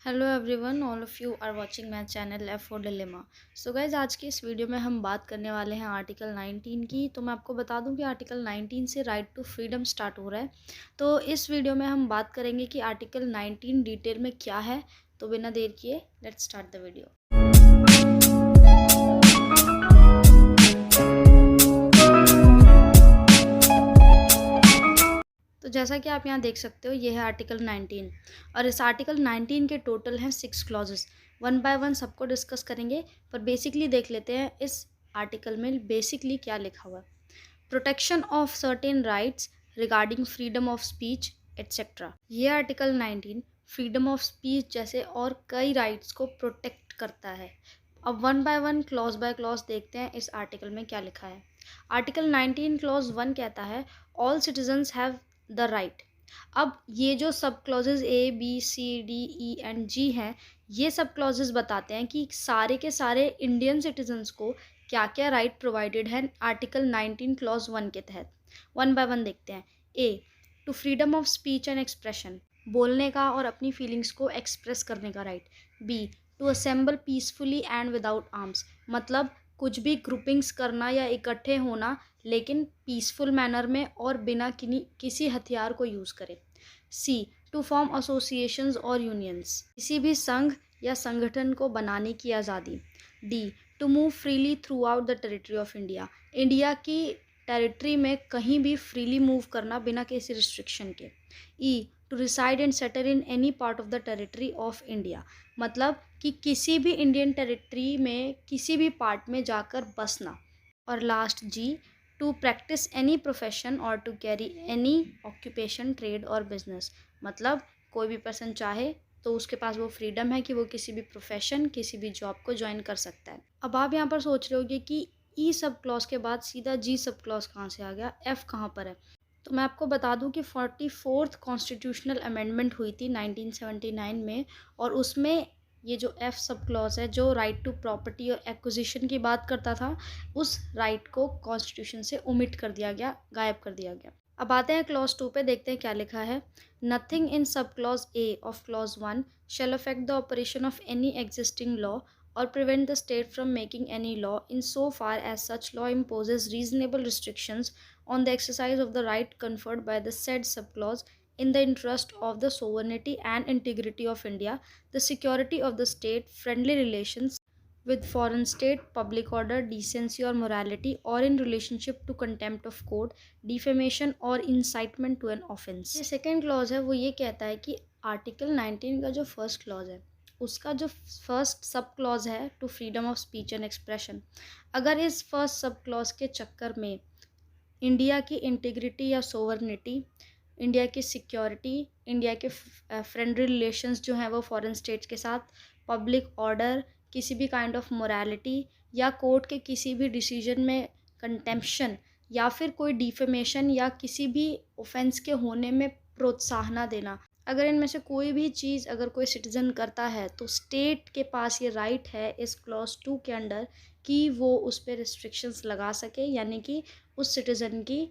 Hello everyone, all of you are watching my channel F for dilemma. So guys, आज की इस video में हम बात करने वाले हैं आर्टिकल 19 की। तो मैं आपको बता दूं कि आर्टिकल 19 से राइट टू फ्रीडम स्टार्ट हो रहा है। तो इस वीडियो में हम बात करेंगे कि आर्टिकल 19 डिटेल में क्या है। तो बिना देर किए लेट्स स्टार्ट द वीडियो। तो जैसा कि आप यहाँ देख सकते हो, ये है आर्टिकल 19 और इस आर्टिकल 19 के टोटल हैं 6 क्लॉजेस। वन बाय वन सबको डिस्कस करेंगे, पर बेसिकली देख लेते हैं इस आर्टिकल में बेसिकली क्या लिखा हुआ है। Protection of certain rights regarding freedom of speech etcetera. ये आर्टिकल 19 फ्रीडम ऑफ स्पीच जैसे और कई राइट्स को प्रोटेक्ट करता है। अब one by one clause by clause देखते हैं इस आर्टिकल में क्या लिखा है। आर्टिकल 19 क्लॉज 1 कहता है all citizens have the right. अब ये जो सब clauses A B C D E and G हैं, ये सब क्लॉजेज बताते हैं कि सारे के सारे इंडियन सिटीजन्स को क्या क्या राइट प्रोवाइडेड है आर्टिकल 19 क्लॉज 1 के तहत। वन बाय वन देखते हैं। A, to freedom of speech and expression, बोलने का और अपनी फीलिंग्स को एक्सप्रेस करने का right. B, to assemble peacefully and without arms, मतलब कुछ भी ग्रुपिंग्स करना या इकट्ठे होना, लेकिन पीसफुल मैनर में और बिना किसी हथियार को यूज़ करे। सी, टू फॉर्म एसोसिएशंस और यूनियंस, किसी भी संघ या संगठन को बनाने की आज़ादी। D, to move freely throughout the territory of India, India की टेरिटरी में कहीं भी फ्रीली मूव करना बिना किसी रिस्ट्रिक्शन के। E, to reside and settle in any part of the territory of India, मतलब कि किसी भी इंडियन टेरिटरी में किसी भी पार्ट में जाकर बसना। और last G, to practise any profession और to carry any occupation, trade और बिजनेस, मतलब कोई भी पर्सन चाहे तो उसके पास वो फ्रीडम है कि वो किसी भी प्रोफेशन, किसी भी जॉब को ज्वाइन कर सकता है। अब आप यहाँ पर सोच रहे होगे कि ई सब क्लॉज के बाद सीधा जी सब क्लॉज कहाँ से आ गया, एफ कहाँ पर है। तो मैं आपको बता दूं कि 44th कॉन्स्टिट्यूशनल अमेंडमेंट हुई थी 1979 में, और उसमें ये जो एफ सब क्लॉज है, जो राइट टू प्रॉपर्टी और एक्विजिशन की बात करता था, उस राइट को कॉन्स्टिट्यूशन से ओमिट कर दिया गया, गायब कर दिया गया। अब आते हैं क्लॉज 2 पे, देखते हैं क्या लिखा है। Nothing in sub clause A of clause 1 shall affect the operation of any existing law or prevent the state from making any law in so far as such law imposes reasonable restrictions on the exercise of the right conferred by the said subclause in the interest of the sovereignty and integrity of India, the security of the state, friendly relations with foreign state, public order, decency or morality, or in relationship to contempt of court, defamation or incitement to an offense। ये second clause है, वो ये कहता है कि article 19 का जो first clause है, उसका जो फर्स्ट सब क्लॉज है to freedom of speech and expression, अगर इस फर्स्ट सब क्लॉज के चक्कर में इंडिया की इंटीग्रिटी या सोवरनिटी, इंडिया की सिक्योरिटी, इंडिया के फ्रेंडली रिलेशंस जो हैं वो फॉरेन स्टेट्स के साथ, पब्लिक ऑर्डर, किसी भी काइंड ऑफ मोरालिटी, या कोर्ट के किसी भी डिसीजन में कंटेम्पशन, या फिर कोई डिफेमेशन या किसी भी ऑफेंस के होने में प्रोत्साहन देना, अगर इनमें से कोई भी चीज़ अगर कोई सिटीज़न करता है, तो स्टेट के पास ये राइट है इस क्लॉज 2 के अंडर कि वो उस पर रिस्ट्रिक्शंस लगा सके, यानी कि उस सिटीज़न की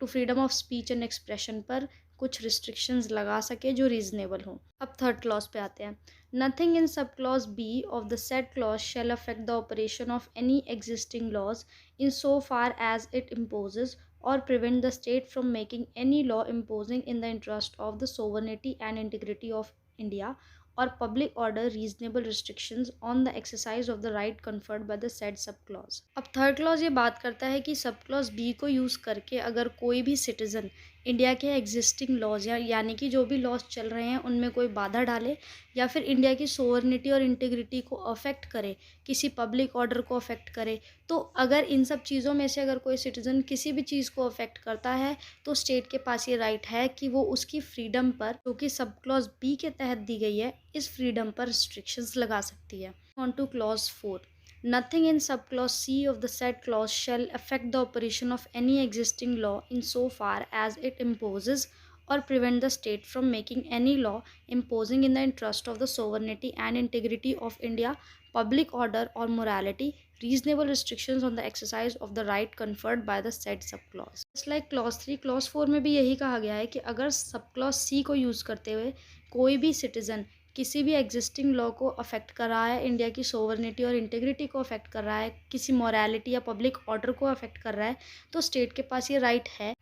to freedom of speech and expression पर कुछ रिस्ट्रिक्शंस लगा सके जो रीजनेबल हो। अब थर्ड क्लॉज पे आते हैं। Nothing in sub clause B of the said clause shall affect the operation of any existing laws in so far as it imposes or prevent the state from making any law imposing in the interest of the sovereignty and integrity of India or public order reasonable restrictions on the exercise of the right conferred by the said sub clause. अब third clause ये बात करता है कि सब clause B को use करके अगर कोई भी सिटीज़न इंडिया के एग्जिस्टिंग लॉज यानी कि जो भी लॉज चल रहे हैं उनमें कोई बाधा डाले, या फिर इंडिया की सोवरनिटी और इंटीग्रिटी को अफेक्ट करे, किसी पब्लिक ऑर्डर को अफेक्ट करे, तो अगर इन सब चीज़ों में से अगर कोई सिटीज़न किसी भी चीज़ को अफेक्ट करता है, तो स्टेट के पास ये राइट है कि वो उसकी फ्रीडम पर, जो कि सब क्लॉज बी के तहत दी गई है, इस फ्रीडम पर रिस्ट्रिक्शंस लगा सकती है। On two clause 4। Nothing in subclause C of the said clause shall affect the operation of any existing law in so far as it imposes or prevent the state from making any law imposing in the interest of the sovereignty and integrity of India, public order or morality, reasonable restrictions on the exercise of the right conferred by the said subclause। Just like clause 3, clause 4 में भी यही कहा गया है कि अगर subclause C को use करते हुए कोई भी सिटीज़न किसी भी एग्जिस्टिंग लॉ को अफेक्ट कर रहा है, इंडिया की सोवरेनिटी और इंटीग्रिटी को अफेक्ट कर रहा है, किसी मॉरलिटी या पब्लिक ऑर्डर को अफेक्ट कर रहा है, तो स्टेट के पास ये राइट है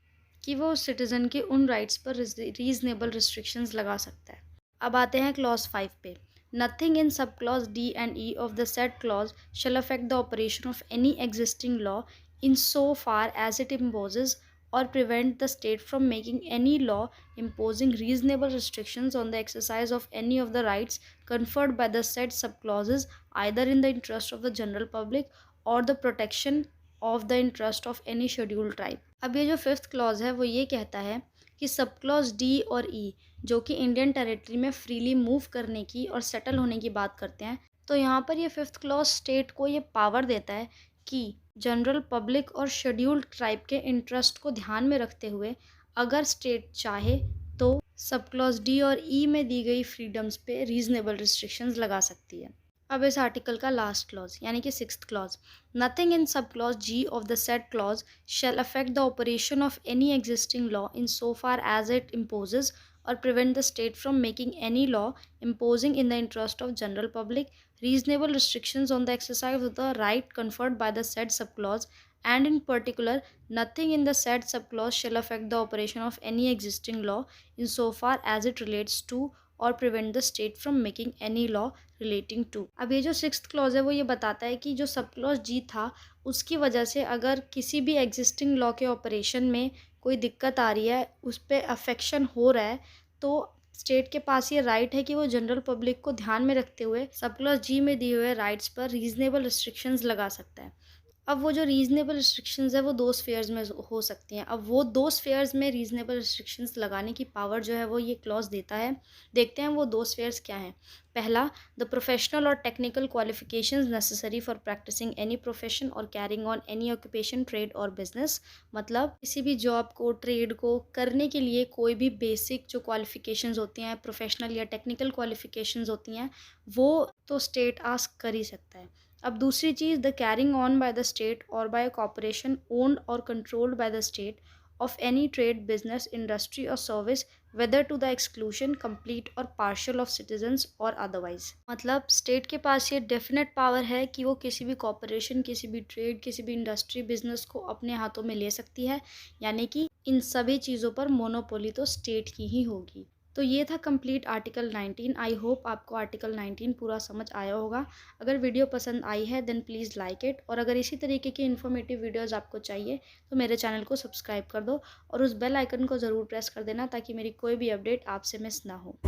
कि वो सिटीज़न के उन राइट्स पर रीजनेबल रिस्ट्रिक्शंस लगा सकता है। अब आते हैं क्लॉज 5 पे। Nothing in sub clause D and E of the said clause shall affect the operation of any existing law in so far as it imposes or prevent the state from making any law imposing reasonable restrictions on the exercise of any of the rights conferred by the said subclauses, either in the interest of the general public or the protection of the interest of any scheduled tribe। अब ये जो 5th clause है वो ये कहता है कि सब क्लॉज डी और ई जो कि इंडियन टेरिटरी में फ्रीली मूव करने की और सेटल होने की बात करते हैं, तो यहाँ पर ये 5th क्लॉज स्टेट को ये पावर देता है कि जनरल पब्लिक और शेड्यूल्ड ट्राइब के इंटरेस्ट को ध्यान में रखते हुए अगर स्टेट चाहे तो सब क्लॉज डी और ई में दी गई फ्रीडम्स पे रीजनेबल रिस्ट्रिक्शंस लगा सकती है। अब इस आर्टिकल का लास्ट क्लॉज यानी कि 6th clause, nothing in sub clause G of the said clause shall affect the operation of any existing law in so far as it imposes or prevent the state from making any law imposing in the interest of general public reasonable restrictions on the exercise of the right conferred by the said subclause, and in particular nothing in the said subclause shall affect the operation of any existing law in so far as it relates to or prevent the state from making any law relating to। अब ये जो 6th clause है वो ये बताता है कि जो सब क्लॉज जी था उसकी वजह से अगर किसी भी एग्जिस्टिंग लॉ के ऑपरेशन में कोई दिक्कत आ रही है, उस पर अफेक्शन हो रहा है, तो स्टेट के पास ये राइट है कि वो जनरल पब्लिक को ध्यान में रखते हुए सब क्लॉज जी में दिए हुए राइट्स पर रीजनेबल रिस्ट्रिक्शंस लगा सकता है। अब वो जो रीजनेबल रिस्ट्रिक्शंस है वो 2 स्फेयर्स में हो सकती हैं। अब वो 2 स्फेयर्स में रीजनेबल रिस्ट्रिक्शंस लगाने की पावर जो है वो ये क्लॉज देता है। देखते हैं वो 2 स्फेयर्स क्या हैं। पहला, द प्रोफेशनल और technical qualifications necessary for practising any profession और carrying on any occupation, trade और बिजनेस। मतलब किसी भी जॉब को, ट्रेड को करने के लिए कोई भी बेसिक जो क्वालिफिकेशंस होती हैं, प्रोफेशनल या टेक्निकल क्वालिफिकेशंस होती हैं, वो तो स्टेट आस्क कर ही सकता है। अब दूसरी चीज़, the carrying on by the state और बाय कॉर्पोरेशन ओन्ड और controlled by the state of any trade, business, industry और service whether to the exclusion complete और पार्शियल ऑफ सिटीजन्स और अदरवाइज। मतलब स्टेट के पास ये डेफिनेट पावर है कि वो किसी भी कॉर्पोरेशन, किसी भी ट्रेड, किसी भी इंडस्ट्री, बिजनेस को अपने हाथों में ले सकती है, यानी कि इन सभी चीज़ों पर मोनोपोली तो स्टेट की ही होगी। तो ये था कंप्लीट आर्टिकल 19। आई होप आपको आर्टिकल 19 पूरा समझ आया होगा। अगर वीडियो पसंद आई है देन प्लीज़ लाइक इट, और अगर इसी तरीके की इन्फॉर्मेटिव वीडियोस आपको चाहिए तो मेरे चैनल को सब्सक्राइब कर दो और उस बेल आइकन को ज़रूर प्रेस कर देना ताकि मेरी कोई भी अपडेट आपसे मिस ना हो।